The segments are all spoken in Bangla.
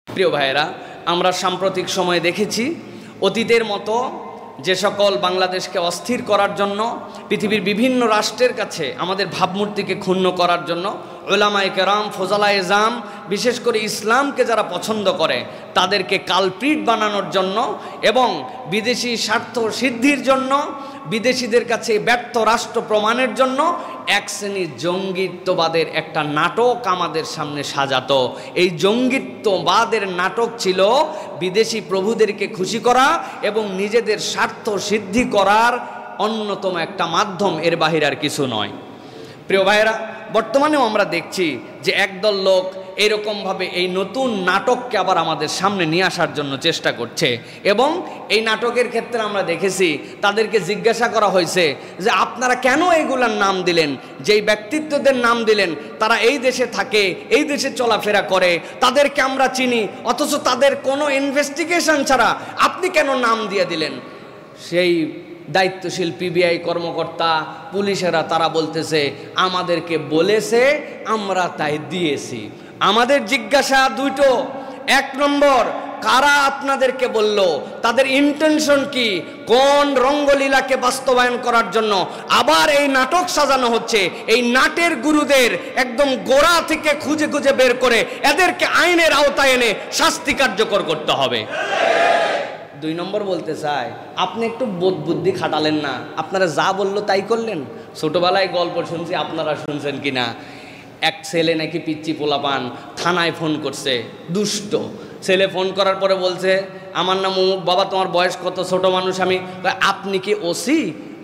প্রিয় ভাইয়েরা, আমরা সাম্প্রতিক সময়ে দেখেছি অতীতের মতো যে সকল বাংলাদেশকে অস্থির করার জন্য পৃথিবীর বিভিন্ন রাষ্ট্রের কাছে আমাদের ভাবমূর্তিকে ক্ষুণ্ণ করার জন্য উলামায়ে কেরাম, ফোজালায়ে জাম, বিশেষ করে ইসলামকে যারা পছন্দ করে তাদেরকে কালপ্রিট বানানোর জন্য এবং বিদেশি স্বার্থ সিদ্ধির জন্য, বিদেশিদের কাছে ব্যর্থ রাষ্ট্র প্রমাণের জন্য এক শ্রেণীর জঙ্গিত্ববাদের একটা নাটক আমাদের সামনে সাজাতো। এই জঙ্গিত্ববাদের নাটক ছিল বিদেশি প্রভুদেরকে খুশি করা এবং নিজেদের স্বার্থ সিদ্ধি করার অন্যতম একটা মাধ্যম, এর বাহিরে আর কিছু নয়। প্রিয় ভাইয়েরা, বর্তমানেও আমরা দেখছি যে একদল লোক এইরকমভাবে এই নতুন নাটককে আবার আমাদের সামনে নিয়ে আসার জন্য চেষ্টা করছে এবং এই নাটকের ক্ষেত্রে আমরা দেখেছি তাদেরকে জিজ্ঞাসা করা হয়েছে যে আপনারা কেন এইগুলার নাম দিলেন, যেই ব্যক্তিত্বদের নাম দিলেন তারা এই দেশে থাকে, এই দেশে চলাফেরা করে, তাদেরকে আমরা চিনি, অথচ তাদের কোনো ইনভেস্টিগেশন ছাড়া আপনি কেন নাম দিয়ে দিলেন? সেই দায়িত্বশীল পিবিআই কর্মকর্তা, পুলিশেরা তারা বলতেছে আমাদেরকে বলেছে, আমরা তাই দিয়েছি। আমাদের জিজ্ঞাসা দুটো, এক নম্বর, কারা আপনাদেরকে বলল, তাদের ইন্টেনশন কি, কোন রঙ্গলীলাকে বাস্তবায়ন করার জন্য আবার এই নাটক সাজানো হচ্ছে? এই নাটের গুরুদের একদম গোড়া থেকে খুঁজে খুঁজে বের করে এদেরকে আইনের আওতায় এনে শাস্তি কার্যকর করতে হবে। দুই নম্বর বলতে চাই, আপনি একটু বোধ বুদ্ধি খাটালেন না, আপনারা যা বললো তাই করলেন। ছোটবেলায় গল্প শুনছি, আপনারা শুনছেন কিনা, এক ছেলে নাকি পিচ্চি পোলাপান থানায় ফোন করছে, দুষ্ট ছেলে ফোন করার পরে বলছে আমার নাম অমুক, বাবা তোমার বয়স কত? ছোট মানুষ আমি। আপনি কি ওসি?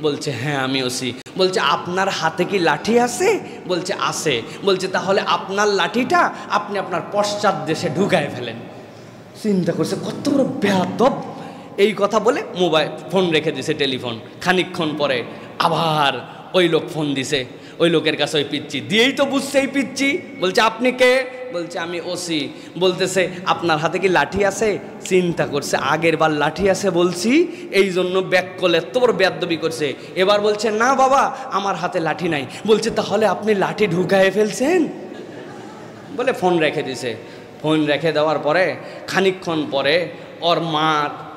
বলছে হ্যাঁ আমি ওসি। বলছে আপনার হাতে কি লাঠি আছে? বলছে আছে। বলছে তাহলে আপনার লাঠিটা আপনি আপনার পশ্চাৎ দেশে ঢুকায় ফেলেন। চিন্তা করছে কত বড় বেয়াদব। এই কথা বলে মোবাইল ফোন রেখে দিছে, টেলিফোন। খানিকক্ষণ পরে আবার ওই লোক ফোন দিছে, ওই লোকের কাছে ওই পিচ্চি দিয়েই তো বুঝছে এই পিচ্চি। বলছে আপনি কে? বলছে আমি ওসি। বলতেছে আপনার হাতে কি লাঠি আছে? চিন্তা করছে আগের বার লাঠি আছে বলছি, এই জন্য ব্যাক করলে এত বড় বেয়াদবি করছে। এবার বলছে না বাবা আমার হাতে লাঠি নাই। বলছে তাহলে আপনি লাঠি ঢুকায়ে ফেলছেন? বলে ফোন রেখে দিছে। ফোন রেখে দেওয়ার পরে খানিকক্ষণ পরে ওর মা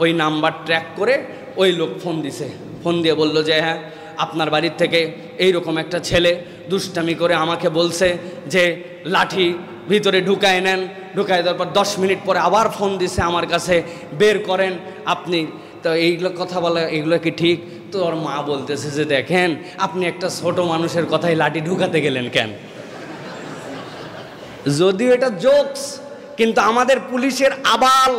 ওই নাম্বার ট্র্যাক করে ওই লোক ফোন দিছে। ফোন দিয়ে বলল যে হ্যাঁ আপনার বাড়ির থেকে এইরকম একটা ছেলে দুষ্টামি করে আমাকে বলছে যে লাঠি ভিতরে ঢুকায় নেন। ঢুকায় দেওয়ার পর 10 মিনিট পরে আবার ফোন দিছে আমার কাছে, বের করেন আপনি। তো এইগুলো কথা বলা, এগুলো কি ঠিক? তো ওর মা বলতেছে যে দেখেন আপনি একটা ছোট মানুষের কথাই লাঠি ঢুকাতে গেলেন কেন? যদিও এটা জোকস, কিন্তু আমাদের পুলিশের আবাল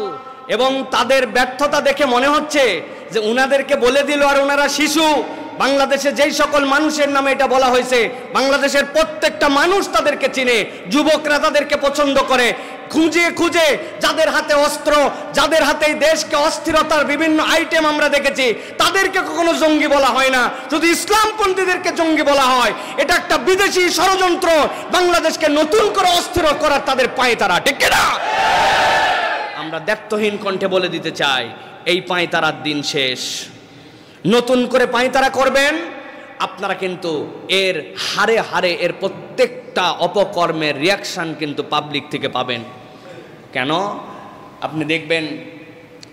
এবং তাদের ব্যর্থতা দেখে মনে হচ্ছে যে উনাদেরকে বলে দিল আর ওনারা শিশু। বাংলাদেশে যেই সকল মানুষের নামে এটা বলা হয়েছে, বাংলাদেশের প্রত্যেকটা মানুষ তাদেরকে চিনে, যুবকরা তাদেরকে পছন্দ করে। খুঁজে খুঁজে যাদের হাতে অস্ত্র, যাদের হাতে দেশকে অস্থিরতার বিভিন্ন আইটেম আমরা দেখেছি, তাদেরকে কখনো জঙ্গি বলা হয় না, শুধু ইসলামপন্থীদেরকে জঙ্গি বলা হয়। এটা একটা বিদেশি ষড়যন্ত্র, বাংলাদেশকে নতুন করে অস্থির করার তাদের পায়ে তারা, ঠিক না? আমরা দ্ব্যর্থহীন কণ্ঠে বলে দিতে চাই এই পাঁয়তারার দিন শেষ। নতুন করে পাঁয়তারা করবেন আপনারা, কিন্তু এর হারে হারে এর প্রত্যেকটা অপকর্মের রিয়াকশান কিন্তু পাবলিক থেকে পাবেন। কেন? আপনি দেখবেন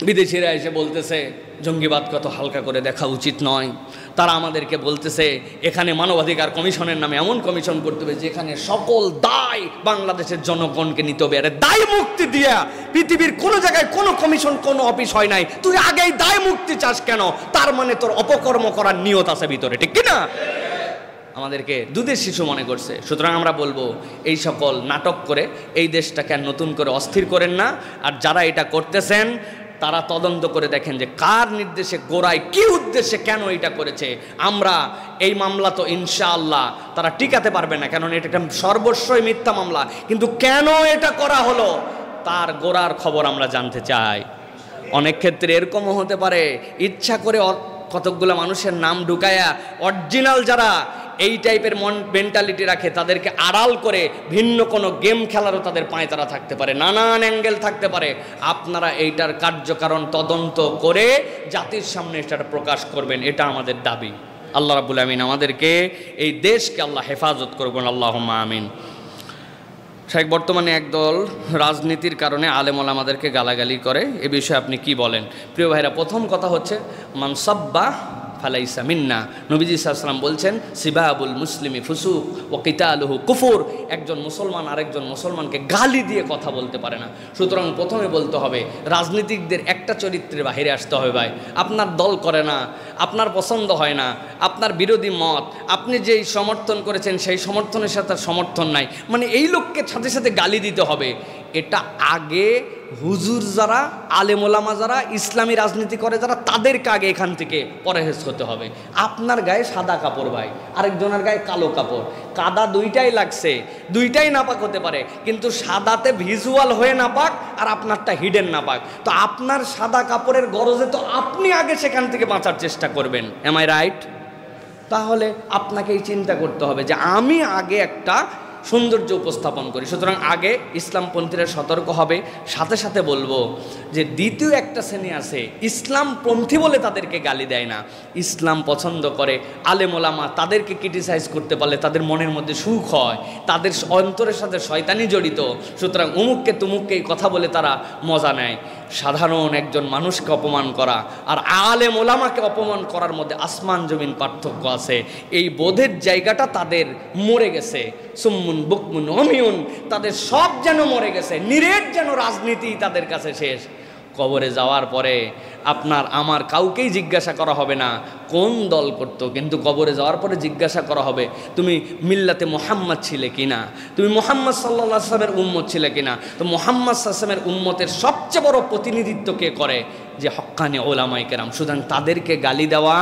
বিদেশিরা এসে বলতেছে জঙ্গিবাদ কত হালকা করে দেখা উচিত নয়। তারা আমাদেরকে বলতেছে এখানে মানবাধিকার কমিশনের নামে এমন কমিশন করতে হবে যেখানে সকল দায় বাংলাদেশের জনগণকে নিতে হবে। আরে দায় মুক্তি দিয়া পৃথিবীর কোনো জায়গায় কোনো কমিশন কোনো অফিস হয় নাই, তুই আগেই দায় মুক্তি চাস কেন? তার মানে তোর অপকর্ম করার নিয়ত আছে ভিতরে, ঠিক কিনা? আমাদেরকে দুধের শিশু মনে করছে। সুতরাং আমরা বলবো এই সকল নাটক করে এই দেশটাকে আর নতুন করে অস্থির করেন না। আর যারা এটা করতেছেন তারা তদন্ত করে দেখেন যে কার নির্দেশে, গোড়ায় কি উদ্দেশ্যে, কেন এটা করেছে। আমরা এই মামলা তো ইনশাআল্লাহ তারা টিকাতে পারবে না, কারণ এটা একটা সর্বস্বই মিথ্যা মামলা। কিন্তু কেন এটা করা হলো তার গোড়ার খবর আমরা জানতে চাই। অনেক ক্ষেত্রে এরকমও হতে পারে ইচ্ছা করে কতকগুলো মানুষের নাম ঢুকায়া অরিজিনাল যারা এই টাইপের মেন্টালিটি রাখে তাদেরকে আড়াল করে ভিন্ন কোনো গেম খেলারও তাদের পাঁয়তারা থাকতে পারে, নানান অ্যাঙ্গেল থাকতে পারে। আপনারা এইটার কার্যকারণ তদন্ত করে জাতির সামনে এটা প্রকাশ করবেন, এটা আমাদের দাবি। আল্লাহ রাব্বুল আমিন আমাদেরকে এই দেশকে আল্লাহ হেফাজত করবেন, আল্লাহুম্মা আমিন। শাইখ, বর্তমানে একদল রাজনীতির কারণে আলেম ওলামাদেরকে গালাগালি করে, এ বিষয়ে আপনি কি বলেন? প্রিয় ভাইরা, প্রথম কথা হচ্ছে মানসাব্বা ফালাইসা মিন্না। নবীজি সাল্লাল্লাহু আলাইহি ওয়াসাল্লাম বলছেন সিবাবুল মুসলিমি ফুসুক ওয়া কিতালুহু কুফর। একজন মুসলমান আরেকজন মুসলমানকে গালি দিয়ে কথা বলতে পারে না। সুতরাং প্রথমে বলতে হবে রাজনীতিকদের একটা চরিত্রের বাইরে আসতে হবে। ভাই, আপনার দল করে না, আপনার পছন্দ হয় না, আপনার বিরোধী মত, আপনি যেই সমর্থন করেছেন সেই সমর্থনের সাথে সমর্থন নাই, মানে এই লোককে সাথে সাথে গালি দিতে হবে, এটা আগে হুজুর যারা, আলেম ওলামা যারা, ইসলামী রাজনীতি করে যারা, তাদেরকে আগে এখান থেকে পরহেজ হতে হবে। আপনার গায়ে সাদা কাপড় ভাই, আরেকজনের গায়ে কালো কাপড়, কাদা দুইটাই লাগছে, দুইটাই নাপাক হতে পারে, কিন্তু সাদাতে ভিজুয়াল হয়ে নাপাক আর আপনারটা হিডেন নাপাক। তো আপনার সাদা কাপড়ের গরজে তো আপনি আগে সেখান থেকে বাঁচার চেষ্টা করবেন। Am I right? তাহলে আপনাকেই চিন্তা করতে হবে যে আমি আগে একটা সৌন্দর্য উপস্থাপন করি। সুতরাং আগে ইসলামপন্থীরা সতর্ক হবে। সাথে সাথে বলবো যে দ্বিতীয় একটা শ্রেণী আছে, ইসলামপন্থী বলে তাদেরকে গালি দেয় না, ইসলাম পছন্দ করে, আলেম ওলামা, তাদেরকে ক্রিটিসাইজ করতে পারলে তাদের মনের মধ্যে সুখ হয়, তাদের অন্তরের সাথে শয়তানি জড়িত, সুতরাং উমুককে তুমুককে এই কথা বলে তারা মজা নেয়। সাধারণ একজন মানুষকে অপমান করা আর আলেম ওলামাকে অপমান করার মধ্যে আসমান জমিন পার্থক্য আছে। এই বোধের জায়গাটা তাদের মরে গেছে। সুম্মুন বুকমুন অমিউন, তাদের সব যেন মরে গেছে, নিরেট যেন রাজনীতি তাদের কাছে শেষ। কবরে যাওয়ার পরে আপনার আমার কাউকেই জিজ্ঞাসা করা হবে না কোন দল করতো, কিন্তু কবরে যাওয়ার পরে জিজ্ঞাসা করা হবে তুমি মিল্লাতে মুহাম্মদ ছিলে কিনা, তুমি মুহাম্মদ সাল্লাল্লাহু আলাইহি ওয়াসাল্লামের উম্মত ছিলে কিনা। তো মুহাম্মদ সাল্লাল্লাহু আলাইহি ওয়াসাল্লামের উম্মতের সবচেয়ে বড় প্রতিনিধিত্ব কে করে? যে হক্কানি ওলামায়ে কেরাম। সুতরাং তাদেরকে গালি দেওয়া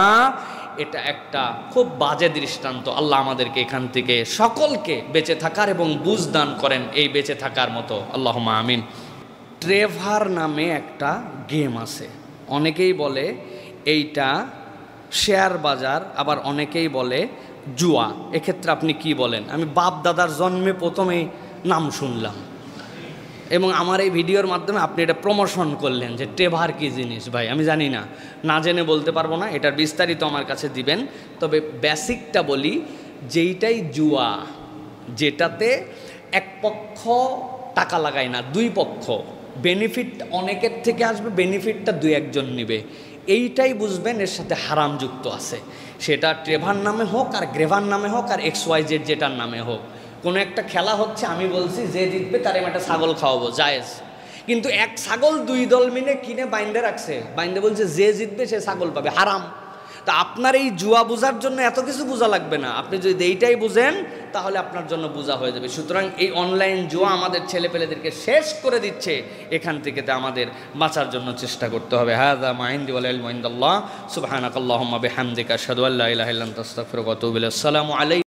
এটা একটা খুব বাজে দৃষ্টান্ত। আল্লাহ আমাদেরকে এখান থেকে সকলকে বেঁচে থাকার এবং বুঝ দান করেন এই বেঁচে থাকার মতো, আল্লাহুম্মা আমিন। ট্রেভার নামে একটা গেম আছে, অনেকেই বলে এইটা শেয়ার বাজার, আবার অনেকেই বলে জুয়া। এক্ষেত্রে আপনি কি বলেন? আমি বাপ দাদার জন্মে প্রথমেই নাম শুনলাম এবং আমার এই ভিডিওর মাধ্যমে আপনি এটা প্রমোশন করলেন যে ট্রেভার কী জিনিস। ভাই আমি জানি না, না জেনে বলতে পারবো না, এটার বিস্তারিত আমার কাছে দিবেন। তবে বেসিকটা বলি, যেইটাই জুয়া, যেটাতে এক পক্ষ টাকা লাগায় না, দুই পক্ষ, বেনিফিট অনেকের থেকে আসবে, বেনিফিটটা দুই একজন নেবে, এইটাই বুঝবেন এর সাথে হারাম যুক্ত আছে। সেটা ট্রেভার নামে হোক আর গ্রেভার নামে হোক আর XYZ যেটার নামে হোক, কোনো একটা খেলা হচ্ছে, আমি বলছি যে জিতবে তার আমি একটা ছাগল খাওয়াবো, জায়েজ। কিন্তু এক ছাগল দুই দল মিলে কিনে বাইন্দে রাখছে, বাইন্দে বলছে যে জিতবে সে ছাগল পাবে, হারাম। তা আপনার এই জুয়া বোঝার জন্য এত কিছু বোঝা লাগবে না, আপনি যদি এইটাই বুঝেন তাহলে আপনার জন্য বোঝা হয়ে যাবে। সুতরাং এই অনলাইন জুয়া আমাদের ছেলেপেলেদেরকে শেষ করে দিচ্ছে, এখান থেকে আমাদের বাঁচার জন্য চেষ্টা করতে হবে। হাযা মা ইনদি ওয়াল ইলমু ইনদাল্লাহ, সুবহানাকাল্লাহুম্মা বিহামদিকা আশহাদু আল্লা ইলাহা ইল্লা আনতা আস্তাগফিরুকা ওয়া আতুবু ইলাইক। আসসালামু আলাইকুম।